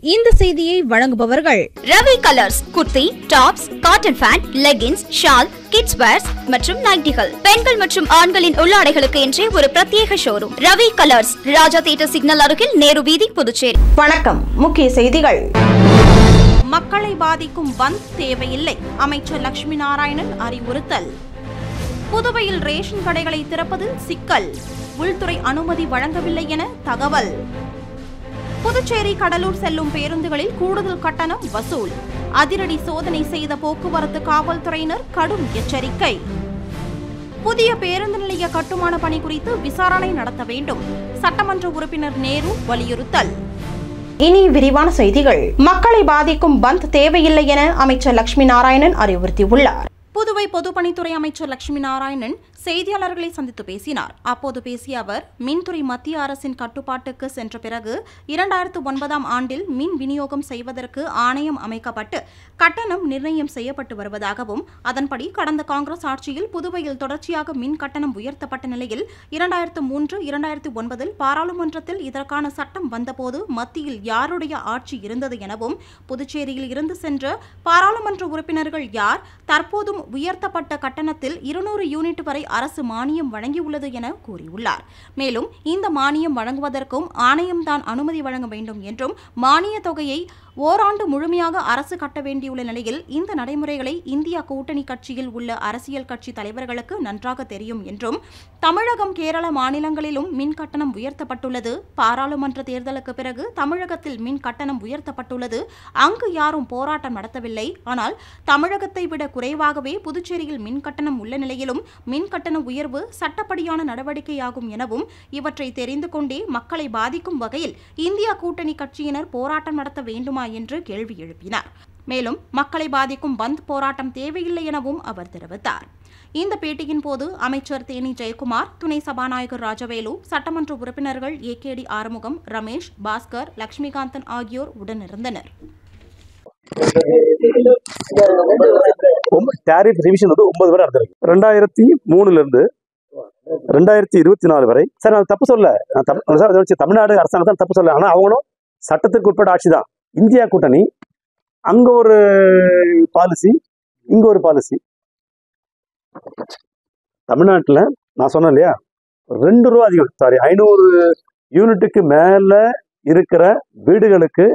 இந்த செய்தியை வழங்குபவர்கள் Ravi colours. Kurti, tops, cotton pant, leggings, shawl, kids wears மற்றும் நைட்டிகள், பெண்கள் மற்றும் ஆண்களின் உள்ளாடைகளுக்கு என்றே ஒரு பிரத்யேக showroom. Ravi colours, Raja theatre signal அருகில், நேரு வீதி, புதுச்சேரி. வணக்கம். முக்கிய செய்திகள். மக்களை பாதிக்கும் பந்த் தேவையில்லை, அமைச்சர் லட்சுமி நாராயணன் அறிவுறுத்தல். புதுவையில் ரேஷன் கடைகளை திறப்பதில் சிக்கல், உள்துறை அனுமதி வழங்கவில்லை என தகவல். புதுச்சேரி கடலூர் செல்லும் பேருந்துகளில் கூடுதல் கட்டணம் வசூல், அதிரடி சோதனை செய்த போக்குவரத்து காவல்துறையினர் கடும் எச்சரிக்கை. புதிய பேருந்து நிலைய கட்டுமான பணி குறித்து விசாரணை நடத்த வேண்டும், சட்டமன்ற உறுப்பினர் நேரு வலியுறுத்தல். இனி விரிவான செய்திகள். மக்களை பாதிக்கும் பந்த் தேவையில்லை என அமைச்சர் லட்சுமி நாராயணன் அறிவுறுத்தியுள்ளார். புதுவை பொதுப்பணித்துறை அமைச்சர் லட்சுமி நாராயணன் செய்தியாளர்களை சந்தித்து பேசினார். அப்போது பேசிய அவர், மின்துறை மத்திய அரசின் கட்டுப்பாட்டுக்கு சென்ற பிறகு 2009ஆம் ஆண்டில் மின் விநியோகம் செய்வதற்கு ஆணையம் அமைக்கப்பட்டு கட்டணம் நிர்ணயம் செய்யப்பட்டு வருவதாகவும், அதன்படி கடந்த காங்கிரஸ் ஆட்சியில் புதுவையில் தொடர்ச்சியாக மின் கட்டணம் உயர்த்தப்பட்ட நிலையில் 2003, 2009இல் பாராளுமன்றத்தில் இதற்கான சட்டம் வந்தபோது மத்தியில் யாருடைய ஆட்சி இருந்தது எனவும், புதுச்சேரியில் இருந்து சென்ற பாராளுமன்ற உறுப்பினர்கள் யார், தற்போதும் உயர்த்தப்பட்ட கட்டணத்தில் 200 யூனிட் வரை அரசு மானியம் வழங்கியுள்ளது என கூறியுள்ளார். மேலும் இந்த மானியம் வழங்குவதற்கும் ஆணையம்தான் அனுமதி வழங்க வேண்டும் என்றும், மானிய தொகையை ஓராண்டு முழுமையாக அரசு கட்ட வேண்டியுள்ள நிலையில் இந்த நடைமுறைகளை இந்தியா கூட்டணி கட்சியில் உள்ள அரசியல் கட்சி தலைவர்களுக்கு நன்றாக தெரியும் என்றும், தமிழகம், கேரள மாநிலங்களிலும் மின் கட்டணம் உயர்த்தப்பட்டுள்ளது. பாராளுமன்ற தேர்தலுக்கு பிறகு தமிழகத்தில் மின் கட்டணம் உயர்த்தப்பட்டுள்ளது. அங்கு யாரும் போராட்டம் நடத்தவில்லை. ஆனால் தமிழகத்தை விட குறைவாகவே புதுச்சேரியில் மின் கட்டணம் உள்ள நிலையிலும் மின் கட்டண உயர்வு சட்டப்படியான நடவடிக்கையாகும் எனவும், இவற்றை தெரிந்து கொண்டே மக்களை பாதிக்கும் வகையில் இந்தியா கூட்டணி கட்சியினர் போராட்டம் நடத்த வேண்டுமா என்று கேள்வி எழுப்பினார். மேலும் மக்களை பாதிக்கும் பந்த் போராட்டம் தேவையில்லை எனவும் அவர் தெரிவித்தார். இந்த பேட்டியின் போது அமைச்சர் தேனி ஜெயக்குமார், துணை சபாநாயகர் ராஜவேலு, சட்டமன்ற உறுப்பினர்கள் ஏகேடி ஆறுமுகம், ரமேஷ், பாஸ்கர், லட்சுமிகாந்தன் ஆகியோர் உடனிருந்தனர். டாரிஃப் ரிவிஷன் வந்து 9 வரை நடந்திருக்கு. 2003 இருந்து 2024 வரை. சார் நான் தப்பு சொல்ல, தமிழ்நாடு அரசாங்கம் தப்பு சொல்ல. ஆனா அவங்களும் சட்டத்திற்கு உட்பட்ட ஆட்சி தான். இந்தியா கூட்டணி அங்க ஒரு பாலிசி, இங்க ஒரு பாலிசி. தமிழ்நாட்டில் நான் சொன்னேன் இல்லையா, 2 ரூபா அதிகம், சாரி 500 யூனிட்டுக்கு மேல இருக்கிற வீடுகளுக்கு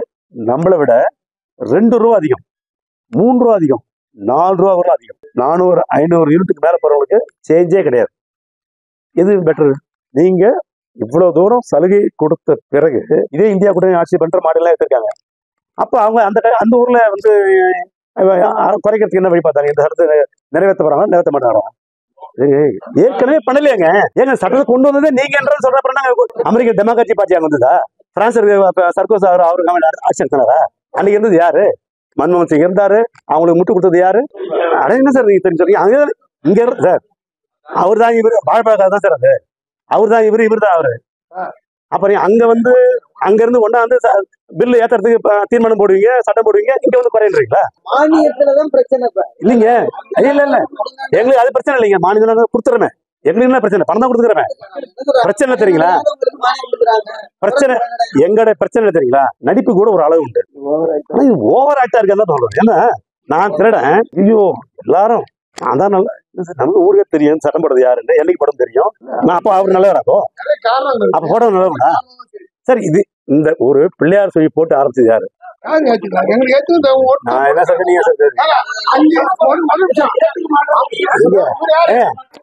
நம்மளை விட 2 ரூபா அதிகம், 3 ரூபா அதிகம், 4 ரூபா வரை அதிகம். 400, 500 யூனிட்டுக்கு மேல போறவங்களுக்கு சேஞ்சே கிடையாது. எது பெட்டர்? நீங்க இவ்வளவு தூரம் சலுகை கொடுத்த பிறகு இதே இந்தியா கூட்டணி ஆட்சி பண்ற மாடலாம் எடுத்திருக்காங்க. அப்ப அவங்க அந்த ஊர்ல வந்து குறைக்கிறதுக்கு என்ன வழி பார்த்தாங்க? இந்த சட்டத்தை நிறைவேற்ற போறாங்க, நிறைவேற்ற மாட்டாங்க. ஏற்கனவே பண்ணலையாங்க. ஏங்க சட்டத்தை கொண்டு வந்ததே நீங்க என்றது சொல்ற. அமெரிக்க டெமோக்ராசி பார்ட்டி அங்க வந்ததா? பிரான்ஸ் சர்கோஸ் அவரு ஆட்சி எடுத்தாரா? அன்னைக்கு இருந்தது யாரு? மன்மோகன் சிங் இருந்தாரு. அவங்களுக்கு முட்டு கொடுத்தது யாரு? அட என்ன சார் நீங்க தெரிஞ்சு அங்க இங்க சார், அவர் தான் இவரு, வாழைப்பழக்காக தான் சார் அது. அவர் தான் இவரு, இவர் தான் அவரு. அப்புறம் அங்க இருந்து ஒன்னா வந்து பில்லு ஏத்துறதுக்கு தீர்மானம் போடுவீங்க, சட்டம் போடுவீங்க, இங்க வந்து குறையன்றீங்களா? மானியத்துலதான் பிரச்சனை இல்லைங்க. இல்ல எங்களுக்கு அது பிரச்சனை இல்லைங்க. மாநிலம் கொடுத்துறமே, எங்களுக்கு என்ன பிரச்சனை? பணம் தான் கொடுத்துக்கிறேன். பிரச்சனை தெரியுங்களா? பிரச்சனை எங்கட பிரச்சனை தெரியுங்களா? நடிப்பு கூட ஒரு அளவு உண்டு. ஓவர் ஆக்டா இருக்கா சொல்றேன். ஏன்னா நான் திருடன், ஐயோ எல்லாரும் அதான் நல்லா நமக்கு ஊருக்கே தெரியும் சட்டம் போடுறது யாருன்னு, என்னைக்கு படம் தெரியும். நான் அப்போ அவர் நல்லவராக்கோ? அப்ப போட நல்லவரா? சரி, இது இந்த ஒரு பிள்ளையார் சொல்லி போட்டு ஆரம்பிச்சது யாரு? நான் என்ன சொல்றேன், நீங்க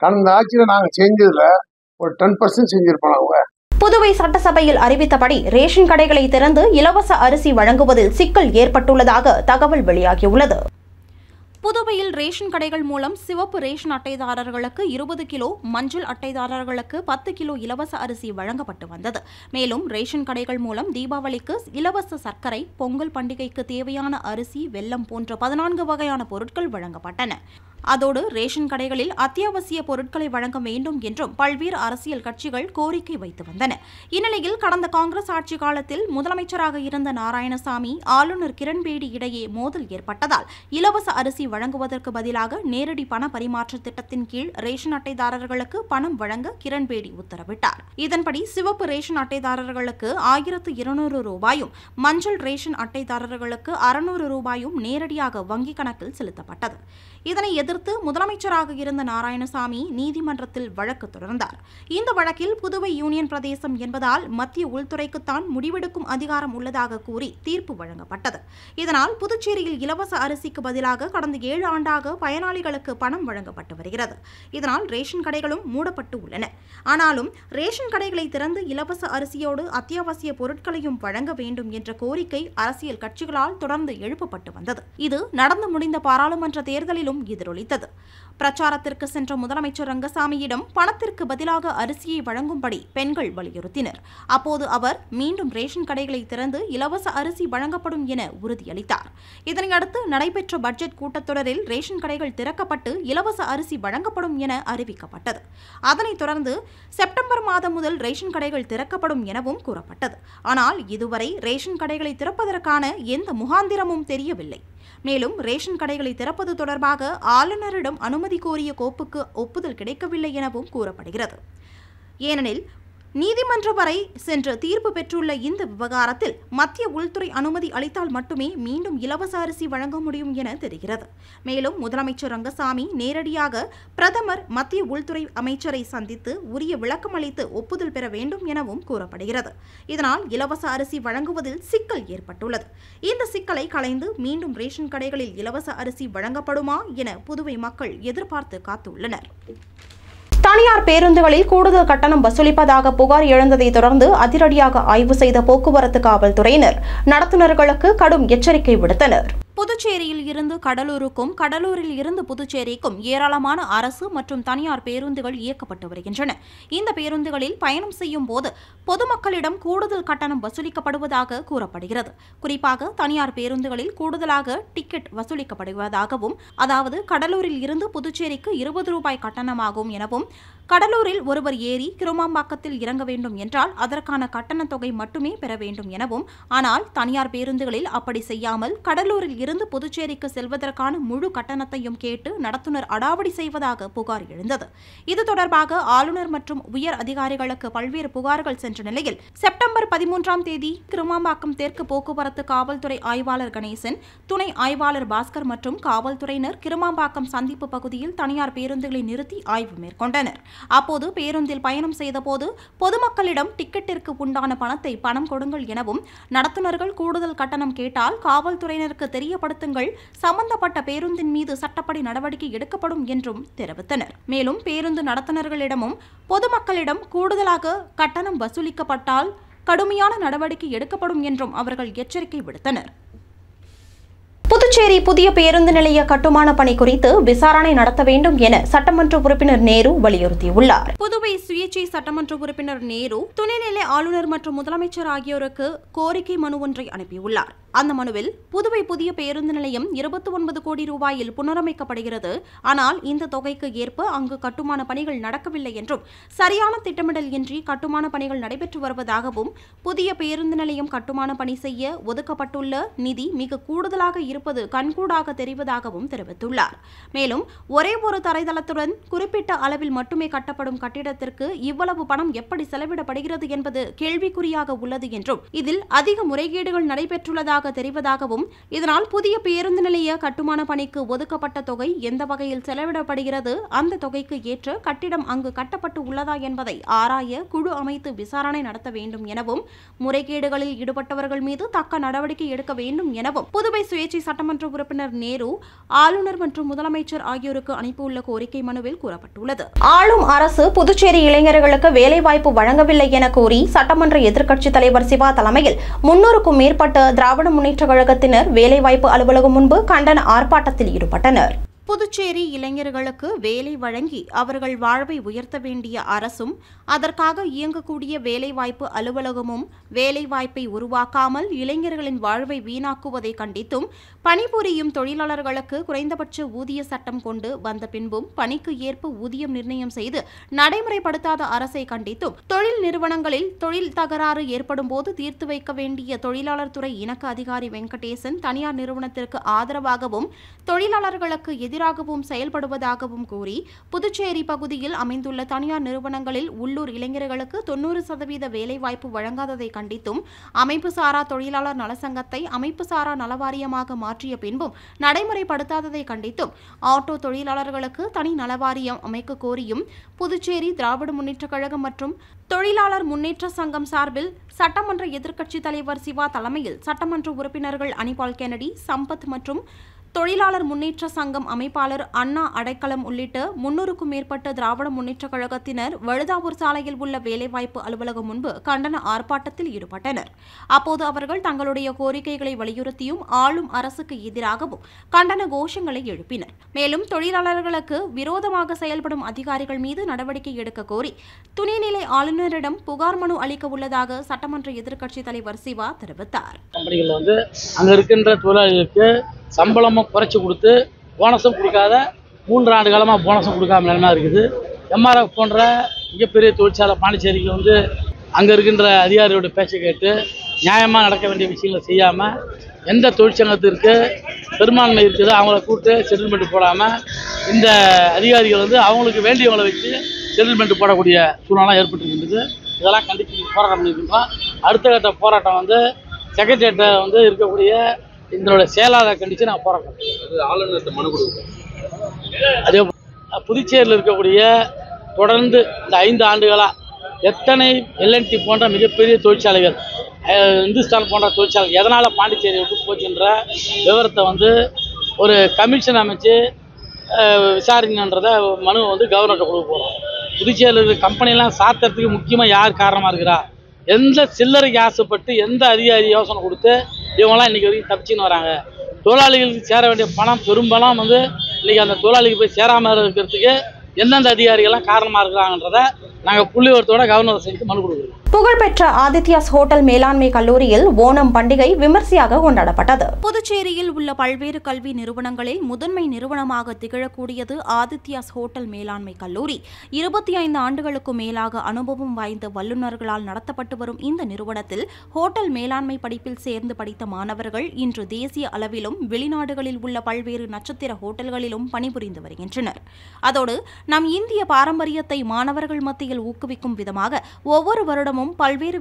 கடந்த ஆட்சியில நாங்க செஞ்சதுல ஒரு 10% செஞ்சிருப்போம் அவங்க. புதுவை சட்டசபையில் அறிவித்தபடி ரேஷன் கடைகளை திறந்து இலவச அரிசி வழங்குவதில் சிக்கல் ஏற்பட்டுள்ளதாக தகவல் வெளியாகியுள்ளது. புதுவையில் ரேஷன் கடைகள் மூலம் சிவப்பு ரேஷன் அட்டைதாரர்களுக்கு 20 கிலோ, மஞ்சள் அட்டைதாரர்களுக்கு 10 கிலோ இலவச அரிசி வழங்கப்பட்டு வந்தது. மேலும் ரேஷன் கடைகள் மூலம் தீபாவளிக்கு இலவச சர்க்கரை, பொங்கல் பண்டிகைக்கு தேவையான அரிசி, வெல்லம் போன்ற 14 வகையான பொருட்கள் வழங்கப்பட்டன. அதோடு ரேஷன் கடைகளில் அத்தியாவசிய பொருட்களை வழங்க வேண்டும் என்றும் பல்வேறு அரசியல் கட்சிகள் கோரிக்கை வைத்து வந்தன. இந்நிலையில் கடந்த காங்கிரஸ் ஆட்சி காலத்தில் முதலமைச்சராக இருந்த நாராயணசாமி ஆளுநர் கிரண்பேடி இடையே மோதல் ஏற்பட்டதால் இலவச அரிசி வழங்குவதற்கு பதிலாக நேரடி பண பரிமாற்ற திட்டத்தின் கீழ் ரேஷன் அட்டைதாரர்களுக்கு பணம் வழங்க கிரண்பேடி உத்தரவிட்டார். இதன்படி சிவப்பு ரேஷன் அட்டைதாரர்களுக்கு 1200 ரூபாயும், மஞ்சள் ரேஷன் அட்டைதாரர்களுக்கு 600 ரூபாயும் நேரடியாக வங்கிக் கணக்கில் செலுத்தப்பட்டது. இதனை எதிர்த்து முதலமைச்சராக இருந்த நாராயணசாமி நீதிமன்றத்தில் வழக்கு தொடர்ந்தார். இந்த வழக்கில் புதுவை யூனியன் பிரதேசம் என்பதால் மத்திய உள்துறைக்குத்தான் முடிவெடுக்கும் அதிகாரம் உள்ளதாக கூறி தீர்ப்பு வழங்கப்பட்டது. இதனால் புதுச்சேரியில் இலவச அரிசிக்கு பதிலாக கடந்த 7 ஆண்டாக பயனாளிகளுக்கு பணம் வழங்கப்பட்டு வருகிறது. இதனால் ரேஷன் கடைகளும் மூடப்பட்டு உள்ளன. ஆனாலும் ரேஷன் கடைகளை திறந்து இலவச அரிசியோடு அத்தியாவசிய பொருட்களையும் வழங்க வேண்டும் என்ற கோரிக்கை அரசியல் கட்சிகளால் தொடர்ந்து எழுப்பப்பட்டு வந்தது. இது நடந்து முடிந்த பாராளுமன்ற தேர்தலிலும் எதிரொலித்தது. பிரச்சாரத்திற்கு சென்ற முதலமைச்சர் ரங்கசாமியிடம் பணத்திற்கு பதிலாக அரிசியை வழங்கும்படி பெண்கள் வலியுறுத்தினர். அப்போது அவர் மீண்டும் ரேஷன் கடைகளை திறந்து இலவச அரிசி வழங்கப்படும் என உறுதியளித்தார். இதனையடுத்து நடைபெற்ற பட்ஜெட் கூட்டத்தொடரில் ரேஷன் கடைகள் திறக்கப்பட்டு இலவச அரிசி வழங்கப்படும் என அறிவிக்கப்பட்டது. அதனைத் தொடர்ந்து செப்டம்பர் மாதம் முதல் ரேஷன் கடைகள் திறக்கப்படும் எனவும் கூறப்பட்டது. ஆனால் இதுவரை ரேஷன் கடைகளை திறப்பதற்கான எந்த முகாந்திரமும் தெரியவில்லை. மேலும் ரேஷன் கடைகளை திறப்பது தொடர்பாக ஆளுநரிடம் அனுமதி கோரிய கோப்புக்கு ஒப்புதல் கிடைக்கவில்லை எனவும் கூறப்படுகிறது. ஏனெனில் நீதிமன்றம் வரை சென்று தீர்ப்பு பெற்றுள்ள இந்த விவகாரத்தில் மத்திய உள்துறை அனுமதி அளித்தால் மட்டுமே மீண்டும் இலவச அரிசி வழங்க முடியும் என தெரிகிறது. மேலும் முதலமைச்சர் ரங்கசாமி நேரடியாக பிரதமர் மத்திய உள்துறை அமைச்சரை சந்தித்து உரிய விளக்கம் அளித்து ஒப்புதல் பெற வேண்டும் எனவும் கூறப்படுகிறது. இதனால் இலவச அரிசி வழங்குவதில் சிக்கல் ஏற்பட்டுள்ளது. இந்த சிக்கலை களைந்து மீண்டும் ரேஷன் கடைகளில் இலவச அரிசி வழங்கப்படுமா என புதுவை மக்கள் எதிர்பார்த்து காத்துள்ளனர். தனியார் பேருந்துகளில் கூடுதல் கட்டணம் வசூலிப்பதாக புகார் எழுந்ததை தொடர்ந்து அதிரடியாக ஆய்வு செய்த போக்குவரத்து காவல்துறையினர் நடத்துனர்களுக்கு கடும் எச்சரிக்கை விடுத்தனர். புதுச்சேரியில் இருந்து கடலூருக்கும், கடலூரில் இருந்து புதுச்சேரிக்கும் ஏராளமான அரசு மற்றும் தனியார் பேருந்துகள் இயக்கப்பட்டு வருகின்றன. இந்த பேருந்துகளில் பயணம் செய்யும் போது பொதுமக்களிடம் கூடுதல் கட்டணம் வசூலிக்கப்படுவதாக கூறப்படுகிறது. குறிப்பாக தனியார் பேருந்துகளில் கூடுதலாக டிக்கெட் வசூலிக்கப்படுவதாகவும், அதாவது கடலூரில் இருந்து புதுச்சேரிக்கு 20 ரூபாய் கட்டணமாகும் எனவும், கடலூரில் ஒருவர் ஏறி கிருமாம்பாக்கத்தில் இறங்க வேண்டும் என்றால் அதற்கான கட்டண தொகை மட்டுமே பெற வேண்டும் எனவும், ஆனால் தனியார் பேருந்துகளில் அப்படி செய்யாமல் கடலூரில் இருந்து புதுச்சேரிக்கு செல்வதற்கான முழு கட்டணத்தையும் கேட்டு நடத்துனர் அடாவடி செய்வதாக புகார் எழுந்தது. இது தொடர்பாக ஆளுநர் மற்றும் உயர் அதிகாரிகளுக்கு பல்வேறு புகார்கள் சென்ற நிலையில் செப்டம்பர் 13ஆம் தேதி கிருமாம்பாக்கம் தெற்கு போக்குவரத்து காவல்துறை ஆய்வாளர் கணேசன், துணை ஆய்வாளர் பாஸ்கர் மற்றும் காவல்துறையினர் கிருமாம்பாக்கம் சந்திப்பு பகுதியில் தனியார் பேருந்துகளை நிறுத்தி ஆய்வு மேற்கொண்டனர். அப்போது பேருந்தில் பயணம் செய்தபோது பொதுமக்களிடம் டிக்கெட்டிற்கு உண்டான பணத்தை பணம் கொடுங்கள் எனவும், நடத்துனர்கள் கூடுதல் கட்டணம் கேட்டால் காவல்துறையினருக்கு தெரியப்படுத்துங்கள், சம்பந்தப்பட்ட பேருந்தின் மீது சட்டப்படி நடவடிக்கை எடுக்கப்படும் என்றும் தெரிவித்தனர். மேலும் பேருந்து நடத்துனர்களிடமும் பொதுமக்களிடம் கூடுதலாக கட்டணம் வசூலிக்கப்பட்டால் கடுமையான நடவடிக்கை எடுக்கப்படும் என்றும் அவர்கள் எச்சரிக்கை விடுத்தனர். புதுச்சேரி புதிய பேருந்து நிலைய கட்டுமான பணி குறித்து விசாரணை நடத்த வேண்டும் என சட்டமன்ற உறுப்பினர் நேரு வலியுறுத்தியுள்ளார். புதுவை சுயேட்சை சட்டமன்ற உறுப்பினர் நேரு துணைநிலை ஆளுநர் மற்றும் முதலமைச்சர் ஆகியோருக்கு கோரிக்கை மனு ஒன்றை அனுப்பியுள்ளார். அந்த மனுவில் புதுவை புதிய பேருந்து நிலையம் 29 கோடி ரூபாயில் புனரமைக்கப்படுகிறது. ஆனால் இந்த தொகைக்கு ஏற்ப அங்கு கட்டுமான பணிகள் நடக்கவில்லை என்றும், சரியான திட்டமிடல் இன்றி கட்டுமான பணிகள் நடைபெற்று வருவதாகவும், புதிய பேருந்து நிலையம் கட்டுமான பணி செய்ய ஒதுக்கப்பட்டுள்ள நிதி மிக கூடுதலாக இருப்பது கண்கூடாக தெரிவதாகவும் தெரிவித்துள்ளார். மேலும் ஒரே ஒரு தரைதளத்துடன் குறிப்பிட்ட அளவில் மட்டுமே கட்டப்படும் கட்டிடத்திற்கு இவ்வளவு பணம் எப்படி செலவிடப்படுகிறது என்பது கேள்விக்குறியாக உள்ளது என்றும், இதில் அதிக முறைகேடுகள் நடைபெற்றுள்ளதாக தெரிவதாகவும், இதனால் புதிய பேருந்து நிலைய கட்டுமான பணிக்கு ஒதுக்கப்பட்ட தொகை எந்த வகையில் செலவிடப்படுகிறது, அந்த தொகைக்கு ஏற்ற கட்டிடம் அங்கு கட்டப்பட்டு உள்ளதா என்பதை ஆராய குழு அமைத்து விசாரணை நடத்த வேண்டும் எனவும், முறைகேடுகளில் ஈடுபட்டவர்கள் மீது தக்க நடவடிக்கை எடுக்க வேண்டும் எனவும் புதுவை சுயேட்சை சட்டமன்ற உறுப்பினர் நேரு ஆளுநர் மற்றும் முதலமைச்சர் ஆகியோருக்கு அனுப்பியுள்ள கோரிக்கை மனுவில் கூறப்பட்டுள்ளது. ஆளும் அரசு புதுச்சேரி இளைஞர்களுக்கு வேலைவாய்ப்பு வழங்கவில்லை என கூறி சட்டமன்ற எதிர்க்கட்சித் தலைவர் சிவா தலைமையில் 300க்கும் மேற்பட்ட திராவிட முன்னேற்ற கழகத்தினர் வேலைவாய்ப்பு அலுவலகம் முன்பு கண்டன ஆர்ப்பாட்டத்தில் ஈடுபட்டனர். புதுச்சேரி இளைஞர்களுக்கு வேலை வழங்கி அவர்கள் வாழ்வை உயர்த்த வேண்டிய அரசும் அதற்காக இயங்கக்கூடிய வேலைவாய்ப்பு அலுவலகமும் வேலைவாய்ப்பை உருவாக்காமல் இளைஞர்களின் வாழ்வை வீணாக்குவதை கண்டித்தும் பணிபுரியும் தொழிலாளர்களுக்கு குறைந்தபட்ச ஊதிய சட்டம் கொண்டு வந்த பின்பும் பணிக்கு ஏற்ப ஊதியம் நிர்ணயம் செய்து நடைமுறைப்படுத்தாத அரசை கண்டித்தும் தொழில் நிறுவனங்களில் தொழில் தகராறு ஏற்படும் போது தீர்த்து வைக்க வேண்டிய தொழிலாளர் துறை இணக்க அதிகாரி வெங்கடேசன் தனியார் நிறுவனத்திற்கு ஆதரவாகவும் தொழிலாளர்களுக்கு எதிராகவும் செயல்படுவதாகவும் கூறி புதுச்சேரி பகுதியில் அமைந்துள்ள தனியார் நிறுவனங்களில் உள்ளூர் இளைஞர்களுக்கு 90% வேலைவாய்ப்பு வழங்காததை கண்டித்தும் அமைப்பு சாரா தொழிலாளர் நலசங்கத்தை அமைப்பு சாரா நலவாரியமாக மாற்றிய பின்பும் நடைமுறைப்படுத்தாததை கண்டித்தும் ஆட்டோ தொழிலாளர்களுக்கு தனி நலவாரியம் அமைக்க கோரியும் புதுச்சேரி திராவிட முன்னேற்றக் கழகம் மற்றும் தொழிலாளர் முன்னேற்ற சங்கம் சார்பில் சட்டமன்ற எதிர்க்கட்சித் தலைவர் சிவா தலைமையில் சட்டமன்ற உறுப்பினர்கள் அனிபால் கென்னடி, சம்பத் மற்றும் தொழிலாளர் முன்னேற்ற சங்கம் அமைப்பாளர் அண்ணா அடைக்கலம் உள்ளிட்ட 300க்கும் மேற்பட்ட திராவிட முன்னேற்றக் கழகத்தினர் வழுதாவூர் சாலையில் உள்ள வேலைவாய்ப்பு அலுவலகம் முன்பு கண்டன ஆர்ப்பாட்டத்தில் ஈடுபட்டனர். அப்போது அவர்கள் தங்களுடைய கோரிக்கைகளை வலியுறுத்தியும் ஆளும் அரசுக்கு எதிராகவும் கண்டன கோஷங்களை எழுப்பினர். மேலும் தொழிலாளர்களுக்கு விரோதமாக செயல்படும் அதிகாரிகள் மீது நடவடிக்கை எடுக்க கோரி துணைநிலை ஆளுநரிடம் புகார் மனு அளிக்க உள்ளதாக சட்டமன்ற எதிர்க்கட்சித் தலைவர் சிவா தெரிவித்தார். சம்பளமும் குறைச்சி கொடுத்து போனஸும் கொடுக்காத 3 ஆண்டு காலமாக போனஸும் கொடுக்காம நிலைமை இருக்குது. எம்ஆர்எஃப் போன்ற மிகப்பெரிய தொழிற்சாலை பாண்டிச்சேரிக்கு அங்கே இருக்கின்ற அதிகாரியோட பேச்சை கேட்டு நியாயமாக நடக்க வேண்டிய விஷயங்களை செய்யாமல் எந்த தொழிற்சங்கத்திற்கு பெரும்பான்மை இருக்குதோ அவங்கள கூப்பிட்டு செட்டில்மெண்ட் போடாமல் இந்த அதிகாரிகள் அவங்களுக்கு வேண்டியவங்களை வச்சு செட்டில்மெண்ட் போடக்கூடிய சூழ்நிலை ஏற்பட்டுருக்கின்றது. இதெல்லாம் கண்டித்து போராட்டம் பண்ணியிருக்கின்றோம். அடுத்த கட்ட போராட்டம் செக்ரட்டரியேட்டை இருக்கக்கூடிய இதனோட செயலாளர் கண்டித்து நான் போராட்டம் ஆளுநர்கிட்ட மனு கொடுக்குறோம். அதே புதுச்சேரியில் இருக்கக்கூடிய தொடர்ந்து இந்த 5 ஆண்டுகளாக எத்தனை எல்என்டி போன்ற மிகப்பெரிய தொழிற்சாலைகள், இந்துஸ்தான் போன்ற தொழிற்சாலைகள் எதனால் பாண்டிச்சேரி விட்டு போச்சுன்ற விவரத்தை ஒரு கமிஷன் அமைச்சு விசாரிங்கன்றத மனு கவர்னர்கிட்ட கொடுக்க போகிறோம். புதுச்சேரியில் இருக்கிற கம்பெனிலாம் சாத்துறதுக்கு முக்கியமாக யார் காரணமாக இருக்கிறா, எந்த சில்லறைக்கு ஆசைப்பட்டு எந்த அதிகாரி யோசனை கொடுத்து இவங்களாம் இன்றைக்கி வரைக்கும் தப்பிச்சுன்னு வராங்க. தொழிலாளிகளுக்கு சேர வேண்டிய பணம் பெரும்பாலும் இன்றைக்கி அந்த தொழிலாளிக்கு போய் சேராமல் இருக்கிறதுக்கு எந்தெந்த அதிகாரிகள்லாம் காரணமாக இருக்கிறாங்கன்றதை நாங்கள் புள்ளிவரத்தோட கவர்னர் செய்து மனு கொடுக்குறோம். புகழ்பெற்ற ஆதித்யாஸ் ஹோட்டல் மேலாண்மை கல்லூரியில் ஓணம் பண்டிகை விமர்சையாக கொண்டாடப்பட்டது. புதுச்சேரியில் உள்ள பல்வேறு கல்வி நிறுவனங்களில் முதன்மை நிறுவனமாக திகழக்கூடியது ஆதித்யாஸ் ஹோட்டல் மேலாண்மை கல்லூரி. 25 ஆண்டுகளுக்கு மேலாக அனுபவம் வாய்ந்த வல்லுநர்களால் நடத்தப்பட்டு வரும் இந்த நிறுவனத்தில் ஹோட்டல் மேலாண்மை படிப்பில் சேர்ந்து படித்த மாணவர்கள் இன்று தேசிய அளவிலும் வெளிநாடுகளில் உள்ள பல்வேறு நட்சத்திர ஹோட்டல்களிலும் பணிபுரிந்து வருகின்றனர். அதோடு நம் இந்திய பாரம்பரியத்தை மாணவர்கள் மத்தியில் ஊக்குவிக்கும் விதமாக ஒவ்வொரு வருடமும் பல்வேறு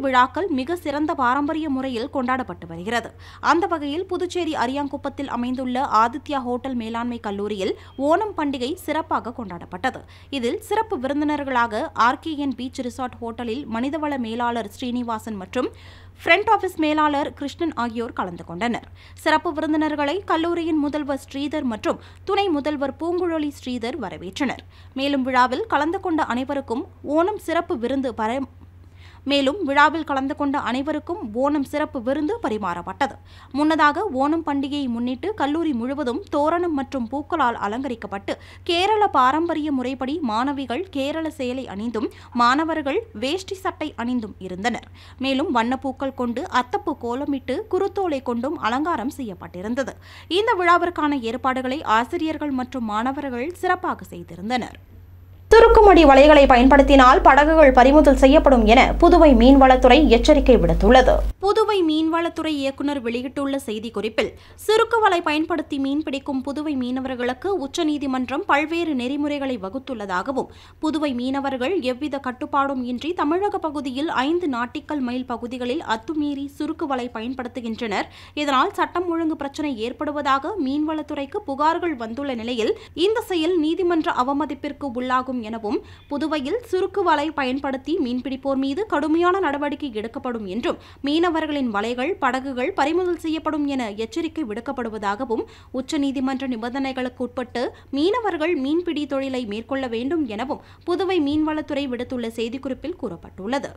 விழாக்கள் மிக சிறந்த பாரம்பரிய முறையில் கொண்டாடப்பட்டு வருகிறது. அந்த வகையில் புதுச்சேரி அரியாங்குப்பத்தில் அமைந்துள்ள ஆதித்யா ஹோட்டல் மேலாண்மை கல்லூரியில் ஓணம் பண்டிகை சிறப்பாக கொண்டாடப்பட்டது. இதில் சிறப்பு விருந்தினர்களாக RKN பீச் ரிசார்ட் ஹோட்டலில் மனிதவள மேலாளர் ஸ்ரீனிவாசன் மற்றும் ஃப்ரண்ட் ஆபீஸ் மேலாளர் கிருஷ்ணன் ஆகியோர் கலந்து கொண்டனர். சிறப்பு விருந்தினர்களை கல்லூரியின் முதல்வர் ஸ்ரீதர் மற்றும் துணை முதல்வர் பூங்குழலி ஸ்ரீதர் வரவேற்றனர். மேலும் விழாவில் கலந்து கொண்ட அனைவருக்கும் ஓணம் சிறப்பு விருந்து பரிமாறப்பட்டது. முன்னதாக ஓணம் பண்டிகையை முன்னிட்டு கல்லூரி முழுவதும் தோரணம் மற்றும் பூக்களால் அலங்கரிக்கப்பட்டு கேரள பாரம்பரிய முறைப்படி மாணவிகள் கேரள சேலை அணிந்தும் மாணவர்கள் வேஷ்டி சட்டை அணிந்தும் இருந்தனர். மேலும் வண்ணப்பூக்கள் கொண்டு அத்தப்பூ கோலமிட்டு குருத்தோலை கொண்டும் அலங்காரம் செய்யப்பட்டிருந்தது. இந்த விழாவிற்கான ஏற்பாடுகளை ஆசிரியர்கள் மற்றும் மாணவர்கள் சிறப்பாக செய்திருந்தனர். சுருக்குமடி வலைகளை பயன்படுத்தினால் படகுகள் பறிமுதல் செய்யப்படும் என புதுவை மீன்வளத்துறை எச்சரிக்கை விடுத்துள்ளது. புதுவை மீன்வளத்துறை இயக்குநர் வெளியிட்டுள்ள செய்திக்குறிப்பில், சுருக்கு வலை பயன்படுத்தி மீன்பிடிக்கும் புதுவை மீனவர்களுக்கு உச்சநீதிமன்றம் பல்வேறு நெறிமுறைகளை வகுத்துள்ளதாகவும், புதுவை மீனவர்கள் எவ்வித கட்டுப்பாடும் இன்றி தமிழக பகுதியில் 5 நாட்டிக்கல் மைல் பகுதிகளில் அத்துமீறி சுருக்கு வலை பயன்படுத்துகின்றனர். இதனால் சட்டம் ஒழுங்கு பிரச்சினை ஏற்படுவதாக மீன்வளத்துறைக்கு புகார்கள் வந்துள்ள நிலையில் இந்த செயல் நீதிமன்ற அவமதிப்பிற்கு உள்ளாகும் எனவும், புதுவையில் சுருக்கு வலை பயன்படுத்தி மீன்பிடிப்போர் மீது கடுமையான நடவடிக்கை எடுக்கப்படும் என்றும், மீனவர்களின் வலைகள் படகுகள் பறிமுதல் செய்யப்படும் என எச்சரிக்கை விடுக்கப்படுவதாகவும், உச்சநீதிமன்ற நிபந்தனைகளுக்கு உட்பட்டு மீனவர்கள் மீன்பிடி தொழிலை மேற்கொள்ள வேண்டும் எனவும் புதுவை மீன்வளத்துறை விடுத்துள்ள செய்திக்குறிப்பில் கூறப்பட்டுள்ளது.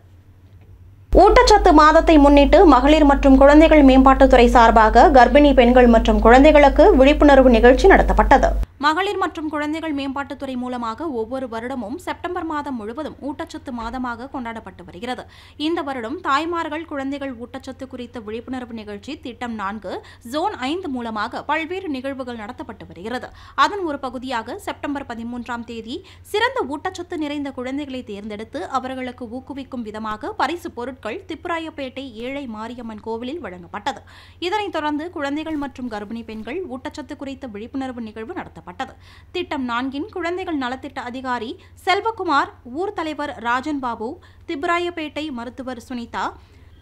ஊட்டச்சத்து மாதத்தை முன்னிட்டு மகளிர் மற்றும் குழந்தைகள் மேம்பாட்டுத்துறை சார்பாக கர்ப்பிணி பெண்கள் மற்றும் குழந்தைகளுக்கு விழிப்புணர்வு நிகழ்ச்சி நடத்தப்பட்டது. மகளிர் மற்றும் குழந்தைகள் மேம்பாட்டுத்துறை மூலமாக ஒவ்வொரு வருடமும் செப்டம்பர் மாதம் முழுவதும் ஊட்டச்சத்து மாதமாக கொண்டாடப்பட்டு வருகிறது. இந்த வருடம் தாய்மார்கள் குழந்தைகள் ஊட்டச்சத்து குறித்த விழிப்புணர்வு நிகழ்ச்சி திட்டம் 4 ஜோன் 5 மூலமாக பல்வேறு நிகழ்வுகள் நடத்தப்பட்டு வருகிறது. அதன் ஒரு பகுதியாக செப்டம்பர் 13ஆம் தேதி சிறந்த ஊட்டச்சத்து நிறைந்த குழந்தைகளை தேர்ந்தெடுத்து அவர்களுக்கு ஊக்குவிக்கும் விதமாக பரிசு பொருட்கள் திப்புராயப்பேட்டை ஏழை மாரியம்மன் கோவிலில் வழங்கப்பட்டது. இதனைத் தொடர்ந்து குழந்தைகள் மற்றும் கர்ப்பிணி பெண்கள் ஊட்டச்சத்து குறித்த விழிப்புணர்வு நிகழ்வு நடத்தப்பட்டது. திட்டம் 4 குழந்தைகள் நலத்திட்ட அதிகாரி செல்வகுமார், ஊர் தலைவர் ராஜன் பாபு, திப்புராயப்பேட்டை மருத்துவர் சுனிதா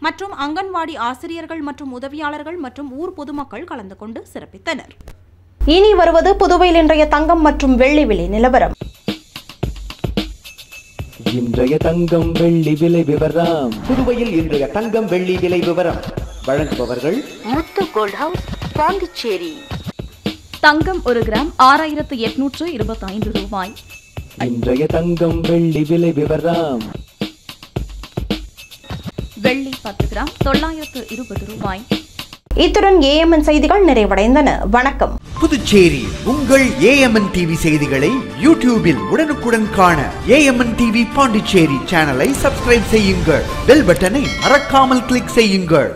மற்றும் அங்கன்வாடி ஆசிரியர்கள் மற்றும் உதவியாளர்கள் மற்றும் ஊர் பொதுமக்கள் கலந்து கொண்டு சிறப்பித்தனர். இனி வருவது புதுவையில் இன்றைய தங்கம் மற்றும் வெள்ளி விலை நிலவரம். இன்றைய தங்கம் வெள்ளி விலை விவரம். புதுவையில் இன்றைய தங்கம் வெள்ளி விலை விவரம் வழங்குபவர்கள் முத்து கோல்ட் ஹவுஸ், பாண்டிச்சேரி. தங்கம் 1 கிராம் 6825 ரூபாய். இன்றைய தங்கம் வெள்ளி விலை விவரம். வெள்ளி 10 கிராம் 920 ரூபாய். இத்துடன் ஏஎம்என் செய்திகள் நிறைவடைந்தன. வணக்கம். புதுச்சேரி உங்கள் ஏஎம்என் டிவி செய்திகளை யூடியூபில் உடனுக்குடன் காண ஏஎம்என் டிவி பாண்டிச்சேரி சேனலை சப்ஸ்கிரைப் செய்யுங்கள். பெல் பட்டனை மறக்காமல் கிளிக் செய்யுங்கள்.